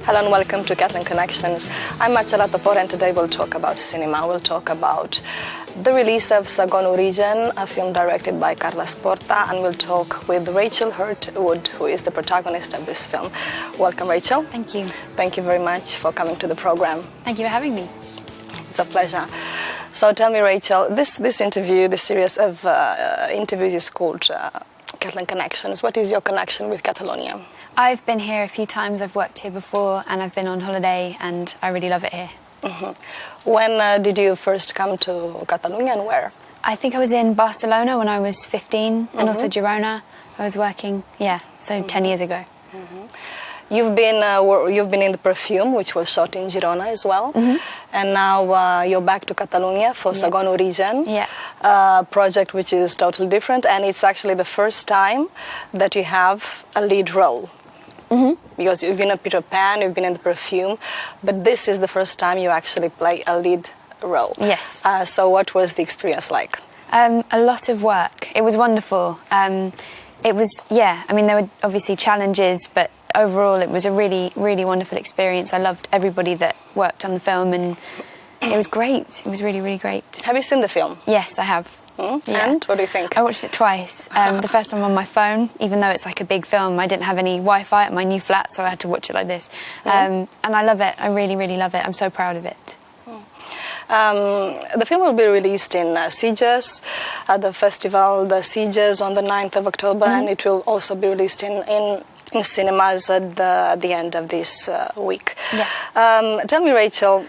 Hello and welcome to Catalan Connections. I'm Marcela Topor and today we'll talk about cinema. We'll talk about the release of Segon Origen, a film directed by Carles Porta, and we'll talk with Rachel Hurd, who is the protagonist of this film. Welcome, Rachel. Thank you. Thank you very much for coming to the program. Thank you for having me. It's a pleasure. So tell me, Rachel, this interview, this series of interviews is called Catalan Connections. What is your connection with Catalonia? I've been here a few times. I've worked here before and I've been on holiday and I really love it here. Mm-hmm. When did you first come to Catalonia and where? I think I was in Barcelona when I was 15 and also Girona. I was working, 10 years ago. Mm-hmm. You've been in the Perfume, which was shot in Girona as well, and now you're back to Catalonia for Segon Origen, a project which is totally different, and it's actually the first time that you have a lead role. Because you've been in Peter Pan, you've been in the Perfume, but this is the first time you actually play a lead role. Yes. So what was the experience like? A lot of work. It was wonderful. It was, there were obviously challenges, but overall it was a really, really wonderful experience. I loved everybody that worked on the film and it was great. It was really, really great. Have you seen the film? Yes, I have. Yeah. And what do you think? I watched it twice. The first time on my phone, even though it's like a big film. I didn't have any Wi-Fi at my new flat, so I had to watch it like this. And I love it. I really, really love it. I'm so proud of it. The film will be released in Sitges, at the festival, the Sitges, on the 9th of October, and it will also be released in cinemas at the end of this week. Yeah. Tell me, Rachel,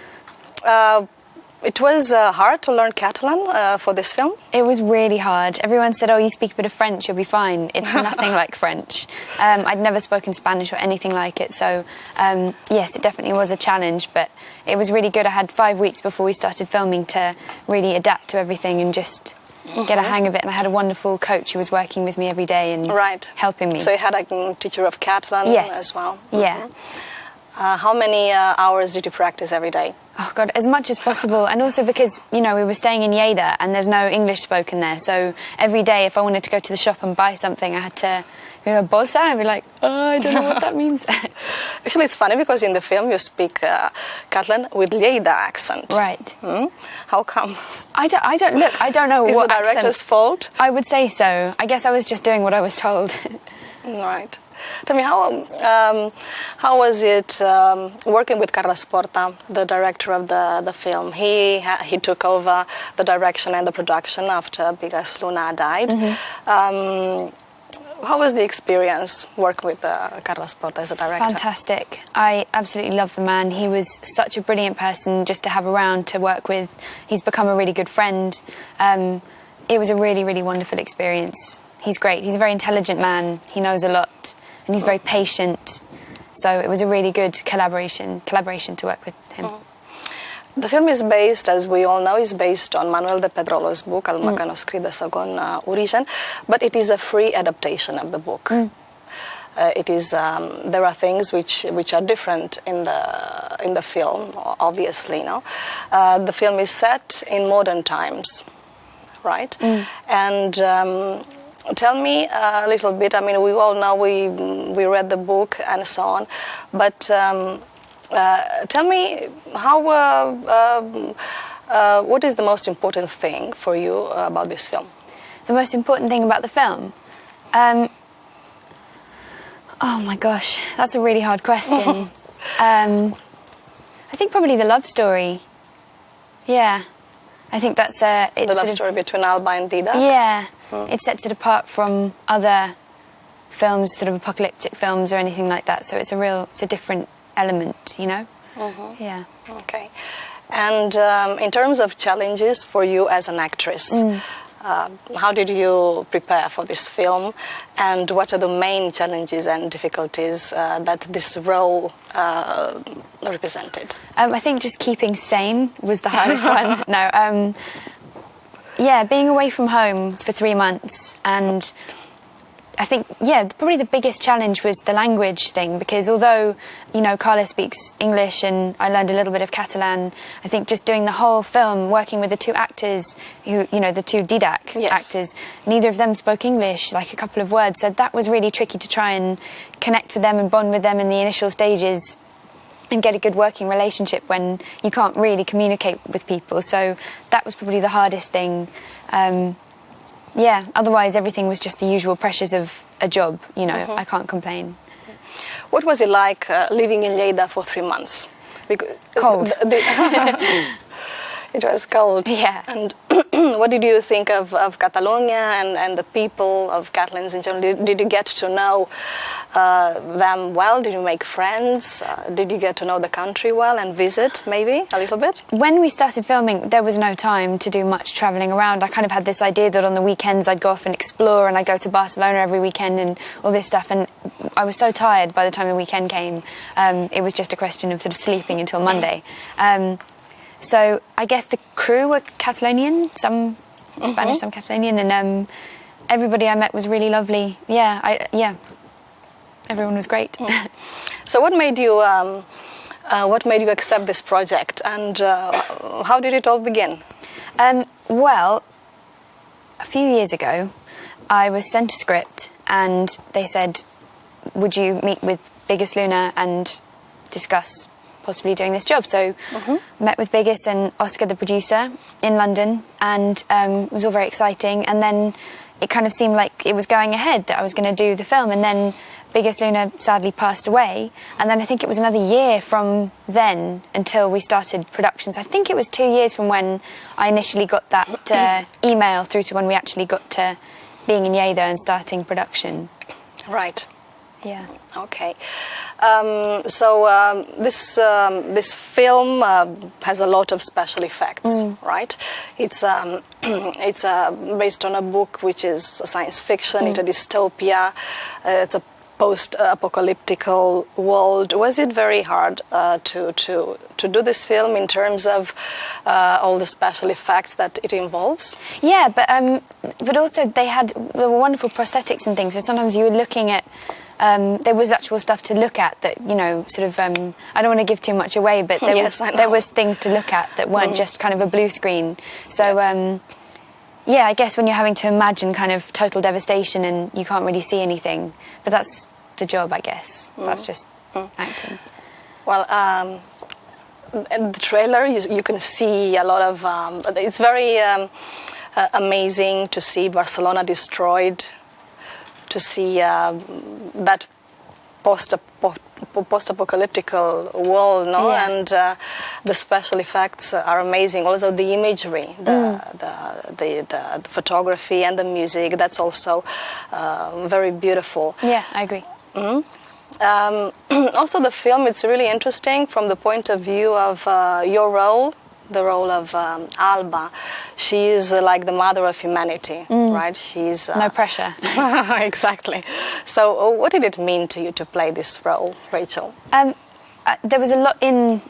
it was hard to learn Catalan for this film? It was really hard. Everyone said, oh, you speak a bit of French, you'll be fine. It's nothing like French. I'd never spoken Spanish or anything like it, so yes, it definitely was a challenge, but it was really good. I had 5 weeks before we started filming to really adapt to everything and just get a hang of it, and I had a wonderful coach who was working with me every day and helping me. So you had a teacher of Catalan as well? Yeah. How many hours did you practice every day? Oh God, as much as possible, and also because, we were staying in Lleida and there's no English spoken there, so every day if I wanted to go to the shop and buy something I had to bolsa, I'd be like, oh, I don't know what that means. Actually, it's funny because in the film you speak Catalan with Lleida accent. Right. How come? I don't know what accent. Is the director's fault? I would say so. I guess I was just doing what I was told. Right. Tell me, how was it working with Carles Porta, the director of the film? He took over the direction and the production after Bigas Luna died. How was the experience working with Carles Porta as a director? Fantastic. I absolutely love the man. He was such a brilliant person just to have around to work with. He's become a really good friend. It was a really, really wonderful experience. He's great. He's a very intelligent man. He knows a lot. And he's very patient. So it was a really good collaboration to work with him. The film is based, as we all know, is based on Manuel de Pedrolo's book, El Mecanoscrit de Segon Origen, but it is a free adaptation of the book. It is there are things which are different in the film, obviously. The film is set in modern times, right? And tell me a little bit. I mean, we all know we read the book and so on, but tell me what is the most important thing for you about this film? The most important thing about the film? Oh my gosh, that's a really hard question. I think probably the love story. Yeah, I think that's the love story between Alba and Dida. Yeah. It sets it apart from other films, sort of apocalyptic films or anything like that. So it's a different element, Yeah. Okay. And in terms of challenges for you as an actress, how did you prepare for this film? And what are the main challenges and difficulties that this role represented? I think just keeping sane was the hardest one. No. Being away from home for 3 months, and I think, probably the biggest challenge was the language thing, because although, Carles speaks English and I learned a little bit of Catalan, I think just doing the whole film, working with the two actors, who, the two Didac actors, neither of them spoke English, like a couple of words, so that was really tricky to try and connect with them and bond with them in the initial stages. and get a good working relationship when you can't really communicate with people. So that was probably the hardest thing. Otherwise everything was just the usual pressures of a job, you know. I can't complain. What was it like living in Lleida for 3 months? Cold. It was cold. Yeah. And what did you think of Catalonia and the people of Catalans in general? Did you get to know them well? Did you make friends? Did you get to know the country well and visit maybe a little bit? When we started filming, there was no time to do much travelling around. I kind of had this idea that on the weekends I'd go off and explore, and I'd go to Barcelona every weekend and all this stuff. And I was so tired by the time the weekend came. It was just a question of sort of sleeping until Monday. So I guess the crew were Catalonian, some Spanish, some Catalonian, and everybody I met was really lovely. Everyone was great. So what made you accept this project, and how did it all begin? Well, a few years ago, I was sent a script, and they said, "Would you meet with Biggest Luna and discuss possibly doing this job?" So met with Biggest and Oscar, the producer, in London, and it was all very exciting. And then it kind of seemed like it was going ahead, that I was going to do the film, and then Biggest Luna sadly passed away, and then I think it was another year from then until we started production. So I think it was 2 years from when I initially got that email through to when we actually got to being in Lleida and starting production. Right. Yeah. Okay. This film has a lot of special effects, right? It's based on a book which is a science fiction. It's a dystopia. It's a post-apocalyptical world. Was it very hard to do this film in terms of all the special effects that it involves? Yeah, but also there were wonderful prosthetics and things. So sometimes you were looking at. There was actual stuff to look at that, you know, sort of. I don't want to give too much away, but there was things to look at that weren't just kind of a blue screen. So. I guess when you're having to imagine kind of total devastation and you can't really see anything, but that's the job, I guess. That's just acting. Well, in the trailer, you can see a lot of... it's very amazing to see Barcelona destroyed, to see that post-apocalyptical world, no? Yeah. And the special effects are amazing. Also, the imagery, the photography and the music, that's also very beautiful. Yeah, I agree. Also, the film, it's really interesting from the point of view of your role, the role of Alba. She is like the mother of humanity, right? She's no pressure. Exactly. So what did it mean to you to play this role, Rachel? There was a lot in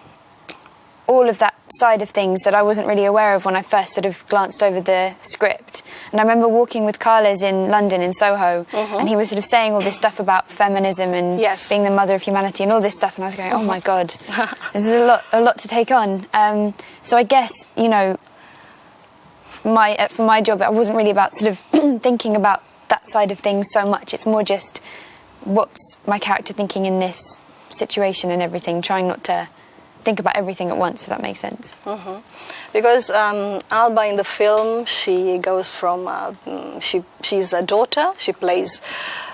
all of that side of things that I wasn't really aware of when I first sort of glanced over the script. And I remember walking with Carles in London, in Soho, and he was sort of saying all this stuff about feminism and being the mother of humanity and all this stuff, and I was going, oh my God, this is a lot to take on. So I guess, you know, for my job, I wasn't really about sort of thinking about that side of things so much. It's more just what's my character thinking in this situation and everything, trying not to think about everything at once, if that makes sense. Because Alba in the film, she goes from she's a daughter, she plays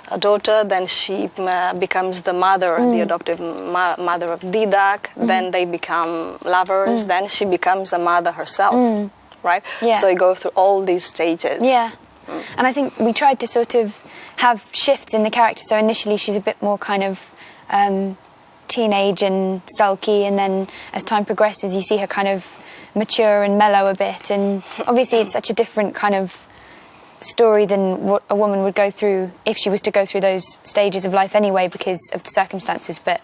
a daughter, then she becomes the mother, the adoptive mother of Didac, then they become lovers, then she becomes a mother herself, right? Yeah. So you go through all these stages. Yeah. And I think we tried to sort of have shifts in the character. So initially she's a bit more kind of teenage and sulky, and then as time progresses you see her kind of mature and mellow a bit, and obviously it's such a different kind of story than what a woman would go through if she was to go through those stages of life anyway, because of the circumstances. But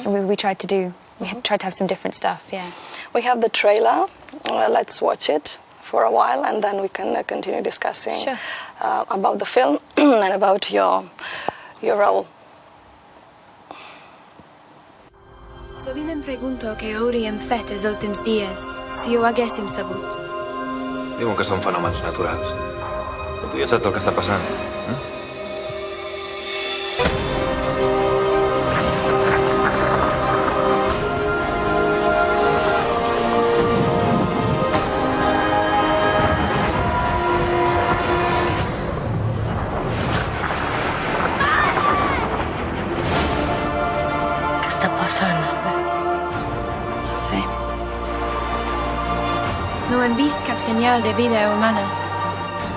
we tried to have some different stuff. Yeah, we have the trailer. Let's watch it for a while, and then we can continue discussing about the film and about your role. Sovint em pregunto què hauríem fet els últims dies si ho haguéssim sabut. Diuen que són fenòmens naturals. Però tu ja saps el que està passant, eh? señal de vida humana.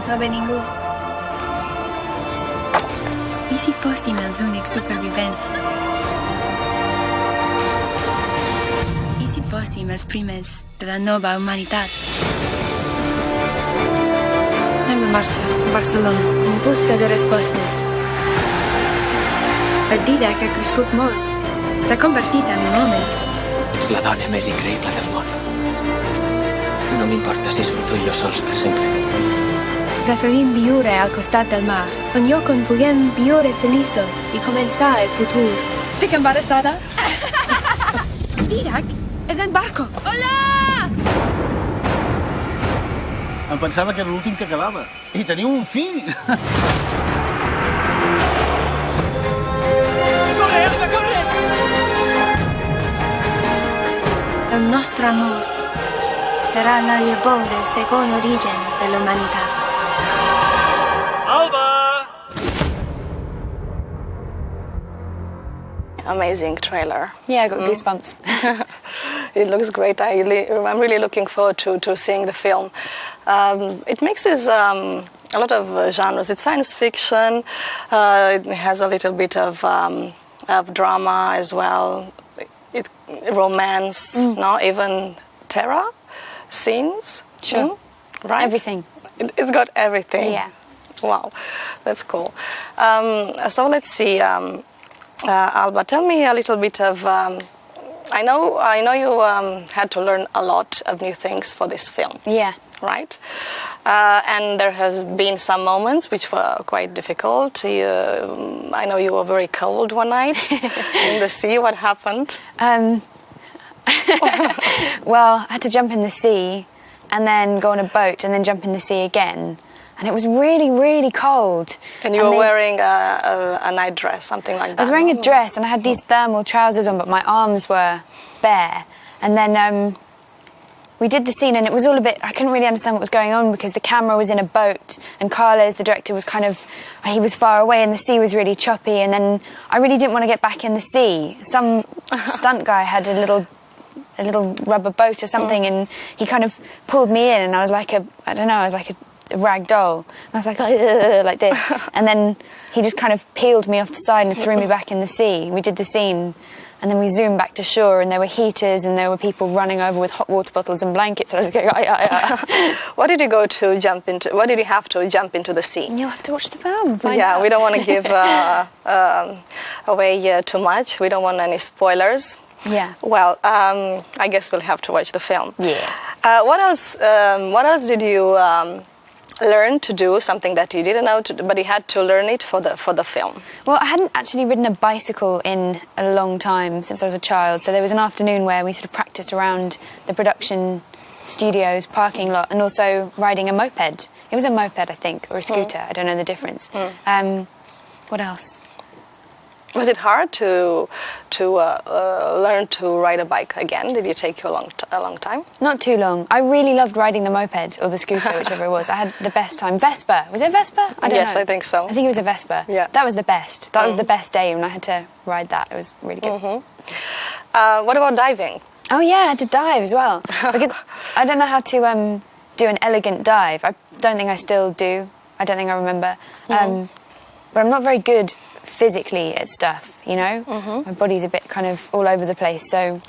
No ve ningú. I si fóssim els únics supervivents? I si fóssim els primers de la nova humanitat? Anem en marxa, a Barcelona, en busca de respostes. El Didac ha crescut molt. S'ha convertit en un home. Ets la dona més increïble del món. No m'importa si som tu i jo sols per sempre. Preferim viure al costat del mar, un lloc on puguem viure feliços i començar el futur. Estic embarassada? El Didac és en barco. Hola! Em pensava que era l'últim que quedava. I teniu un fill! Corre, Alba, corre! El nostre amor serà la llavor del segon origen de l'humanitat. Alba! Amazing trailer. Yeah, I got goosebumps. It looks great. I'm really looking forward to seeing the film. It mixes a lot of genres. It's science fiction. It has a little bit of drama as well. Romance, no, even terror scenes. Sure. Right? Everything. It's got everything. Yeah. Wow, that's cool. So let's see. Alba, tell me a little bit of. I know you had to learn a lot of new things for this film. Yeah. Right? And there has been some moments which were quite difficult. I know you were very cold one night in the sea. What happened? Well, I had to jump in the sea and then go on a boat and then jump in the sea again. And it was really, really cold. And you were wearing a night dress, something like that. I was wearing a dress and I had these thermal trousers on, but my arms were bare. And then we did the scene and it was all a bit, I couldn't really understand what was going on because the camera was in a boat and Carlos, the director, was he was far away and the sea was really choppy, and then I really didn't want to get back in the sea. Some stunt guy had a little rubber boat or something and he kind of pulled me in and I was like a rag doll. And I was like this. And then he just kind of peeled me off the side and threw me back in the sea. We did the scene and then we zoomed back to shore and there were heaters and there were people running over with hot water bottles and blankets. And I was going, What did you have to jump into the sea? You'll have to watch the film. We don't want to give away too much. We don't want any spoilers. Yeah. Well, I guess we'll have to watch the film. Yeah. What else did you learn to do? Something that you didn't know, but you had to learn it for the film. Well, I hadn't actually ridden a bicycle in a long time since I was a child. So there was an afternoon where we sort of practiced around the production studio's parking lot and also riding a moped. It was a moped, I think, or a scooter. I don't know the difference. What else? Was it hard to learn to ride a bike again? Did it take you a long time? Not too long. I really loved riding the moped or the scooter, whichever it was. I had the best time. Vespa. Was it Vespa? I don't know. Yes, I think so. I think it was a Vespa. Yeah. That was the best. That was the best day when I had to ride that. It was really good. What about diving? Oh, yeah, I had to dive as well. Because I don't know how to do an elegant dive. I don't think I still do. I don't think I remember. But I'm not very good physically at stuff, you know? My body's a bit kind of all over the place, so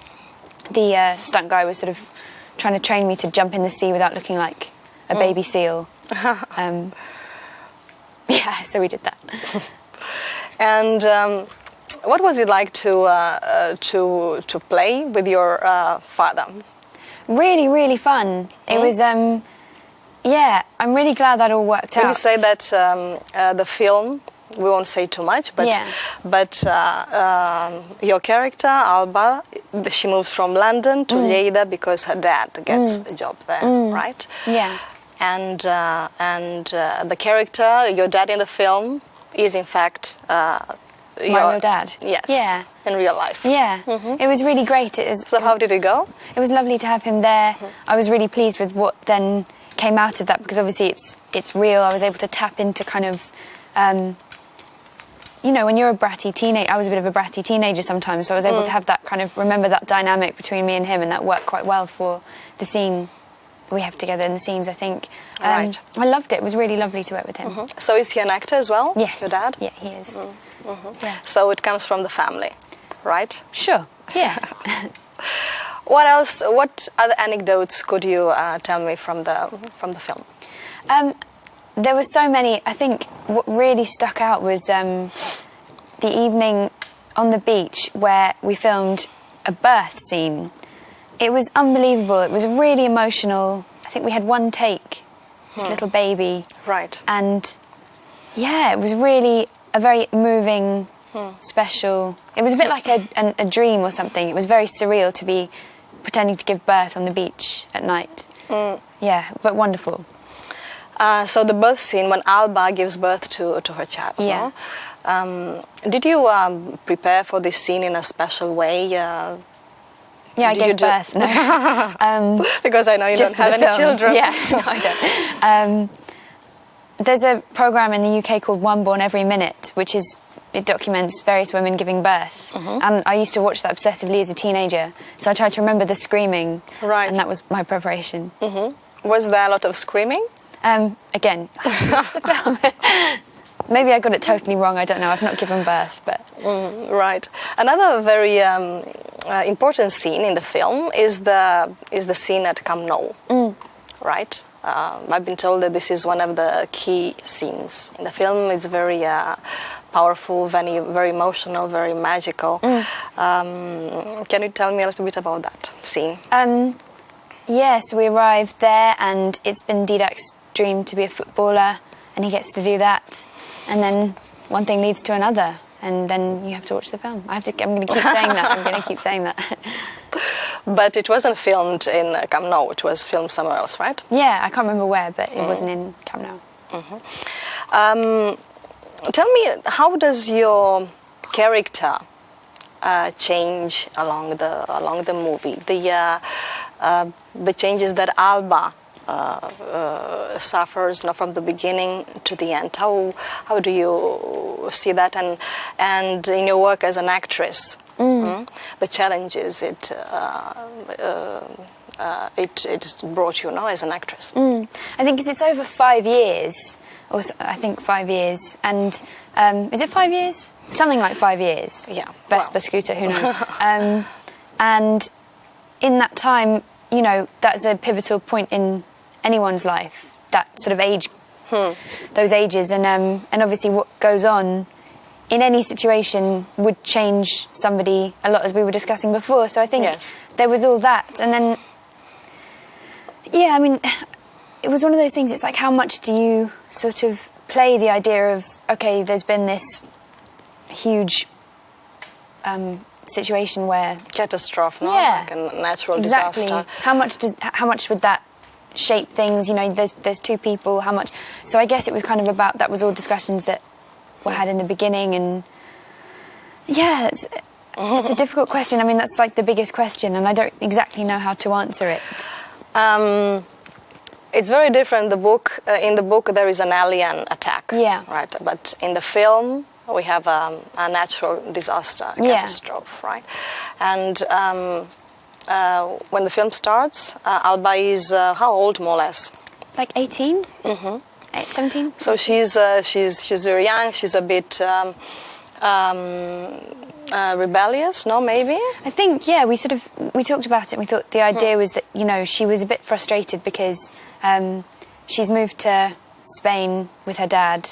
the stunt guy was sort of trying to train me to jump in the sea without looking like a baby seal. So we did that. And what was it like to play with your father? Really, really fun. It was, I'm really glad that all worked out. When you say that the film, we won't say too much, but your character, Alba, she moves from London to Lleida because her dad gets a job there, right? Yeah. And the character, your dad in the film, is in fact my real dad. Yes. Yeah. In real life. Yeah. It was really great. So how did it go? It was lovely to have him there. I was really pleased with what then came out of that because obviously it's real. I was able to tap into kind of, when you're a bratty teenager, I was a bit of a bratty teenager sometimes, so I was able to have that kind of, remember that dynamic between me and him, and that worked quite well for the scene we have together in the scenes, I think. Right. I loved it. It was really lovely to work with him. So is he an actor as well? Yes. Your dad? Yeah, he is. Yeah. So it comes from the family, right? Sure. Yeah. What else? What other anecdotes could you tell me from the film? There were so many. I think what really stuck out was the evening on the beach where we filmed a birth scene. It was unbelievable. It was really emotional. I think we had one take, this little baby. Right. And yeah, it was really a very moving, special. It was a bit like a dream or something. It was very surreal to be pretending to give birth on the beach at night. Yeah, but wonderful. So the birth scene when Alba gives birth to her child. Yeah. No? Did you prepare for this scene in a special way? Yeah, I gave birth. No. Because I know you don't have any children. Yeah, no, I don't. There's a programme in the UK called One Born Every Minute, it documents various women giving birth. And I used to watch that obsessively as a teenager. So I tried to remember the screaming. Right. And that was my preparation. Was there a lot of screaming? Again, watch the film. Maybe I got it totally wrong. I don't know. I've not given birth, but Right. Another very important scene in the film is the scene at Camp Nou. Right. I've been told that this is one of the key scenes in the film. It's very powerful, very, very emotional, very magical. Can you tell me a little bit about that scene? Yes, we arrived there, and it's been Didak's dream to be a footballer, and he gets to do that. And then one thing leads to another, and then you have to watch the film. I'm going to keep saying that. I'm going to keep saying that. But it wasn't filmed in Camp Nou. It was filmed somewhere else, right? Yeah, I can't remember where, but it wasn't in Camp Nou. Tell me, how does your character change along the movie? The changes that Alba suffers from the beginning to the end. How do you see that? And in your work as an actress, the challenges it brought you as an actress. I think 'cause it's over 5 years, or I think 5 years, and is it 5 years? Something like 5 years. Yeah. Vespa scooter, who knows? And in that time, that's a pivotal point in anyone's life, that sort of age, those ages, and obviously what goes on in any situation would change somebody a lot, as we were discussing before. So I think there was all that, and then it was one of those things. It's like, how much do you sort of play the idea of, okay, there's been this huge situation where catastrophe, like a natural exactly. disaster. How much would that shape things? There's two people. How much? So I guess it was kind of about, that was all discussions that were had in the beginning, and it's a difficult question. I mean, that's like the biggest question, and I don't exactly know how to answer it. It's very different. In the book, there is an alien attack. Yeah. Right. But in the film, we have a natural disaster, catastrophe, right? And when the film starts, Alba is how old, more or less? Like 18? 17? So she's very young. She's a bit rebellious, no? Maybe. I think we talked about it. And we thought the idea was that she was a bit frustrated because she's moved to Spain with her dad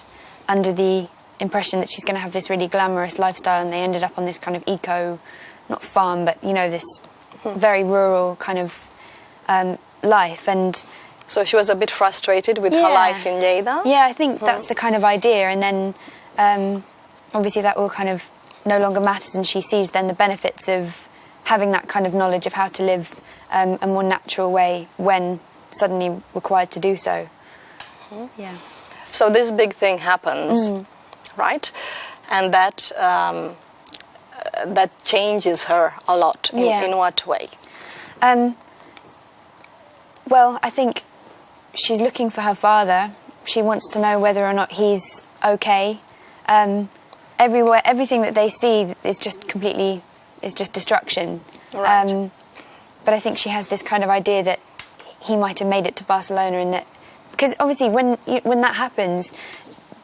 under the impression that she's going to have this really glamorous lifestyle, and they ended up on this kind of not farm, but this very rural kind of life. And so she was a bit frustrated with her life in Lleida. Yeah, I think that's the kind of idea. And then obviously that all kind of no longer matters, and she sees then the benefits of having that kind of knowledge of how to live a more natural way when suddenly required to do so. Yeah. So this big thing happens, right? And that that changes her a lot. In what way? Well, I think she's looking for her father. She wants to know whether or not he's okay. Everything that they see is just destruction. Right. But I think she has this kind of idea that he might have made it to Barcelona, and that because obviously when that happens,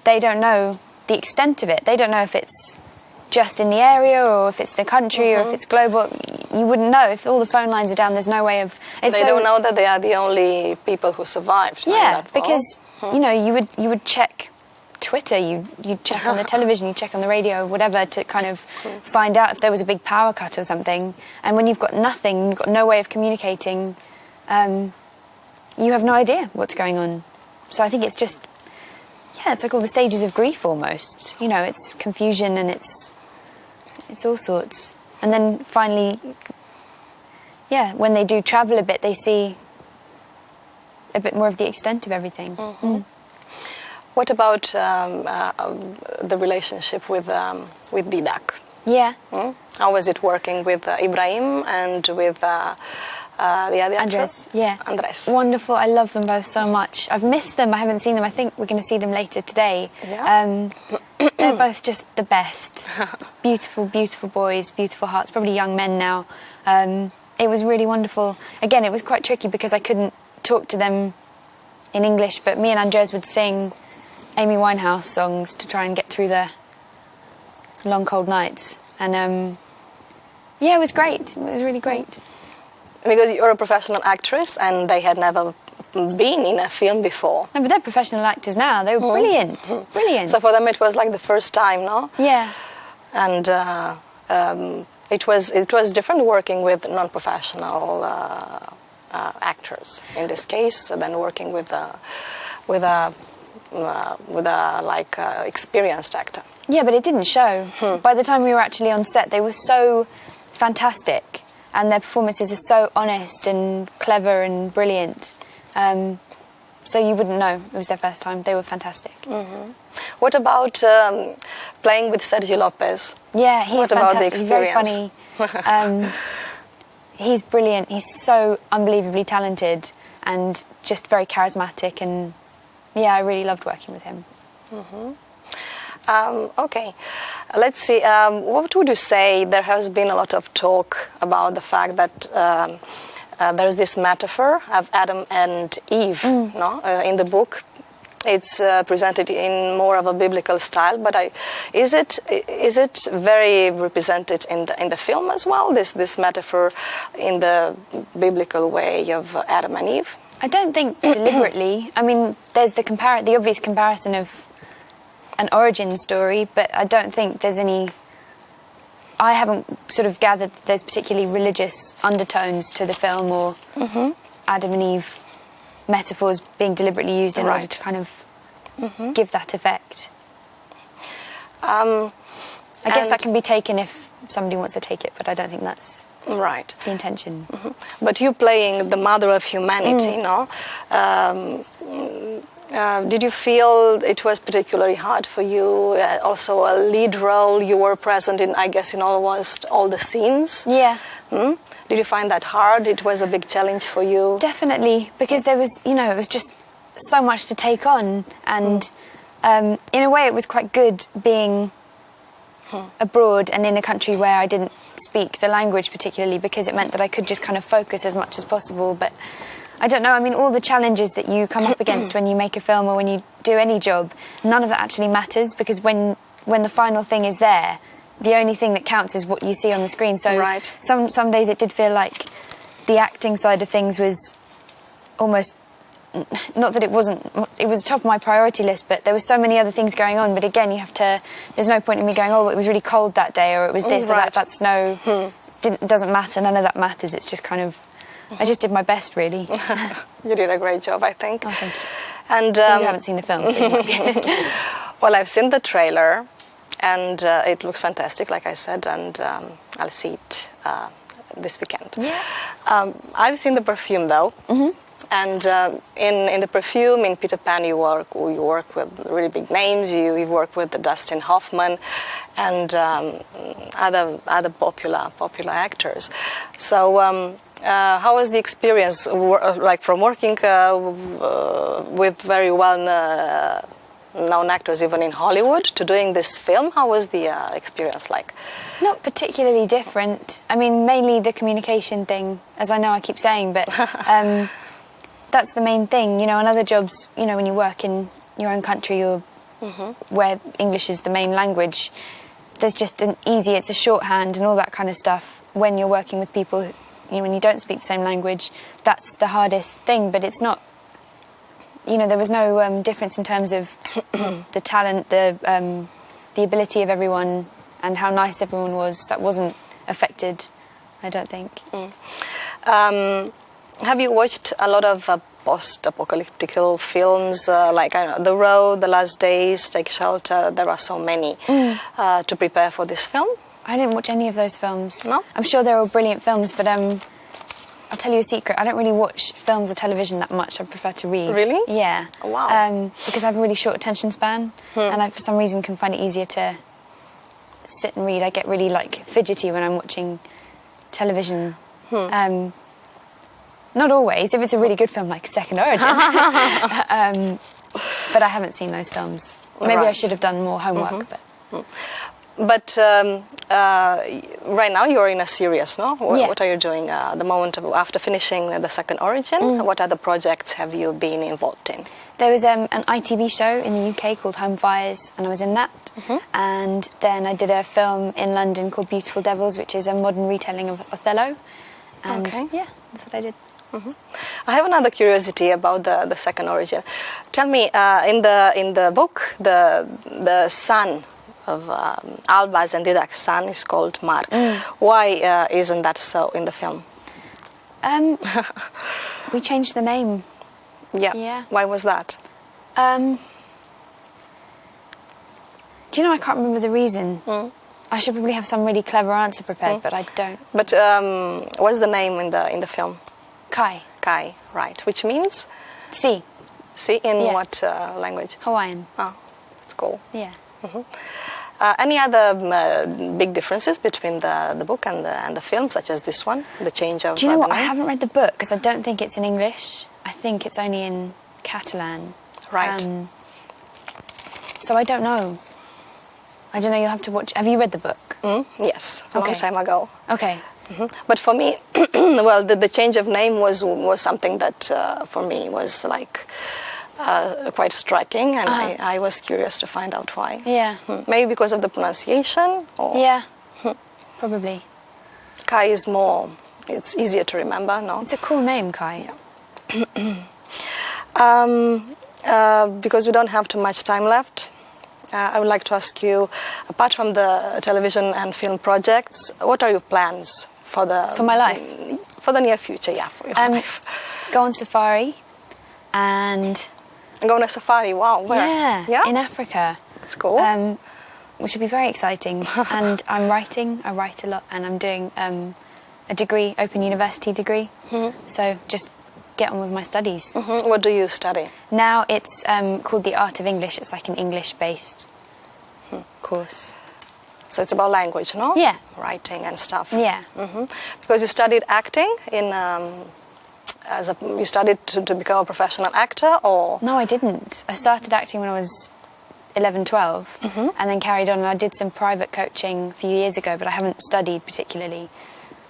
they don't know the extent of it. They don't know if it's just in the area or if it's the country or if it's global. You wouldn't know if all the phone lines are down. There's no way of. They don't know that they are the only people who survived. Yeah, because you would check Twitter, you'd check on the television, you'd check on the radio, whatever, to kind of find out if there was a big power cut or something. And when you've got nothing, you've got no way of communicating, you have no idea what's going on. So I think it's just, it's like all the stages of grief almost. It's confusion and it's all sorts. And then finally, when they do travel a bit, they see a bit more of the extent of everything. What about the relationship with Didac? Yeah. How was it working with Ibrahim and with the other Andres? Yeah. Andres. Wonderful. I love them both so much. I've missed them. I haven't seen them. I think we're going to see them later today. Yeah. They're both just the best. Beautiful, beautiful boys, beautiful hearts. Probably young men now. It was really wonderful. Again, it was quite tricky because I couldn't talk to them in English, but me and Andres would sing Amy Winehouse songs to try and get through the long, cold nights. And, it was great. It was really great. Because you're a professional actress and they had never been in a film before. No, but they're professional actors now. They were brilliant. Brilliant. So for them it was like the first time, no? Yeah. And it was different working with non-professional actors in this case than working with a experienced actor. Yeah, but it didn't show. By the time we were actually on set, they were so fantastic, and their performances are so honest and clever and brilliant. So you wouldn't know it was their first time. They were fantastic. What about playing with Sergio Lopez? Yeah, he's what about fantastic. the He's very experience? funny. He's brilliant. He's so unbelievably talented and just very charismatic. And I really loved working with him. Okay, let's see. What would you say? There has been a lot of talk about the fact that there's this metaphor of Adam and Eve, in the book. It's presented in more of a biblical style, but is it very represented in the film as well? This metaphor in the biblical way of Adam and Eve. I don't think deliberately. I mean, there's the obvious comparison of an origin story, but I don't think there's any. I haven't sort of gathered that there's particularly religious undertones to the film or Adam and Eve metaphors being deliberately used in order to kind of give that effect. I guess that can be taken if somebody wants to take it, but I don't think that's right the intention. But you playing the mother of humanity, did you feel it was particularly hard for you? Also a lead role, you were present in, I guess, in almost all the scenes. Yeah. Did you find that hard? It was a big challenge for you? Definitely, because there was, it was just so much to take on. And in a way it was quite good being abroad and in a country where I didn't speak the language particularly, because it meant that I could just kind of focus as much as possible. But I don't know, I mean, all the challenges that you come up against when you make a film or when you do any job, none of that actually matters, because when the final thing is there, the only thing that counts is what you see on the screen. So some days it did feel like the acting side of things was almost, not that it was top of my priority list, but there were so many other things going on. But again, there's no point in me going, oh, it was really cold that day, or it was this, or that. That's doesn't matter, none of that matters. It's just kind of, I just did my best, really. You did a great job, I think. Oh, thank you. And you haven't seen the film, so you might be. Well, I've seen the trailer, and it looks fantastic, like I said, and I'll see it this weekend. Yeah. I've seen the perfume, though. And in the perfume, in Peter Pan, you work with really big names. You work with Dustin Hoffman and other popular actors. So how was the experience, like from working with very well-known actors, even in Hollywood, to doing this film? How was the experience like? Not particularly different. I mean, mainly the communication thing, as I know I keep saying, but that's the main thing. You know, on other jobs, you know, when you work in your own country or where English is the main language, there's just it's a shorthand and all that kind of stuff. When you're working with people, you know, when you don't speak the same language, that's the hardest thing. But it's not, you know, there was no difference in terms of the talent, the ability of everyone and how nice everyone was. That wasn't affected, I don't think. Have you watched a lot of post-apocalyptic films like The Road, The Last Days, Take Shelter? There are so many to prepare for this film. I didn't watch any of those films. No? I'm sure they're all brilliant films, but I'll tell you a secret. I don't really watch films or television that much. I prefer to read. Really? Yeah. Oh, wow. Because I have a really short attention span, and I, for some reason, can find it easier to sit and read. I get really, like, fidgety when I'm watching television. Not always, if it's a really good film like Second Origin. But I haven't seen those films. Maybe I should have done more homework. But right now you're in a series, no? What are you doing at the moment after finishing the Second Origin? What other projects have you been involved in? There was an ITV show in the UK called Home Fires, and I was in that. And then I did a film in London called Beautiful Devils, which is a modern retelling of Othello. And yeah, that's what I did. I have another curiosity about the Second Origin. Tell me, in the book, the son of Albaz and Didak's son is called Mar. Why isn't that so in the film? We changed the name. Yeah. Why was that? Do you know, I can't remember the reason. I should probably have some really clever answer prepared, but I don't. But what's the name in the film? Kai. Kai, right. Which means? Sea. Sea in what language? Hawaiian. Oh, that's cool. Yeah. Any other big differences between the book and the film, such as this one, the change of? Do you know what? I haven't read the book because I don't think it's in English. I think it's only in Catalan. Right. So I don't know. I don't know. You'll have to watch. Have you read the book? Yes, a long time ago. Okay. But for me, well, the change of name was something that for me was like quite striking, and I was curious to find out why. Yeah. Maybe because of the pronunciation? Or? Yeah. Probably. Kai is more, it's easier to remember, no? It's a cool name, Kai. Because we don't have too much time left, I would like to ask you, apart from the television and film projects, what are your plans for my life? For the near future, for your life. Go on safari and... Go on a safari, wow, where? Yeah, in Africa. That's cool. Which would be very exciting. And I write a lot, and I'm doing a degree, Open University degree. So just get on with my studies. What do you study? Now it's called the Art of English. It's like an English-based course. So it's about language, no? Yeah. Writing and stuff. Yeah. Because you studied acting in... you studied to become a professional actor, or...? No, I didn't. I started acting when I was 11, 12, and then carried on. And I did some private coaching a few years ago, but I haven't studied particularly.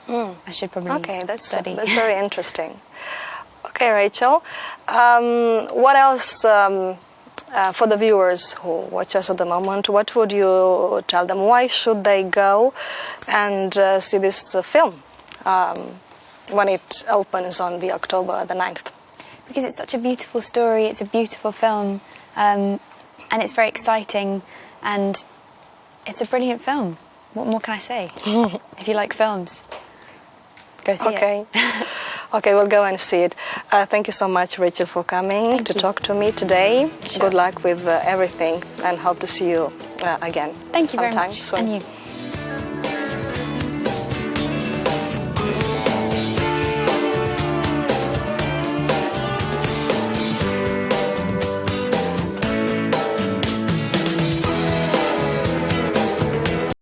I should probably study. That's very interesting. Okay, Rachel. What else, for the viewers who watch us at the moment, what would you tell them? Why should they go and see this film when it opens on the October the 9th? Because it's such a beautiful story, it's a beautiful film, and it's very exciting, and it's a brilliant film. What more can I say? If you like films, go see it. Okay, we'll go and see it. Thank you so much, Rachel, for coming to talk to me today. Sure. Good luck with everything, and hope to see you again. Thank you very much. Soon. And you.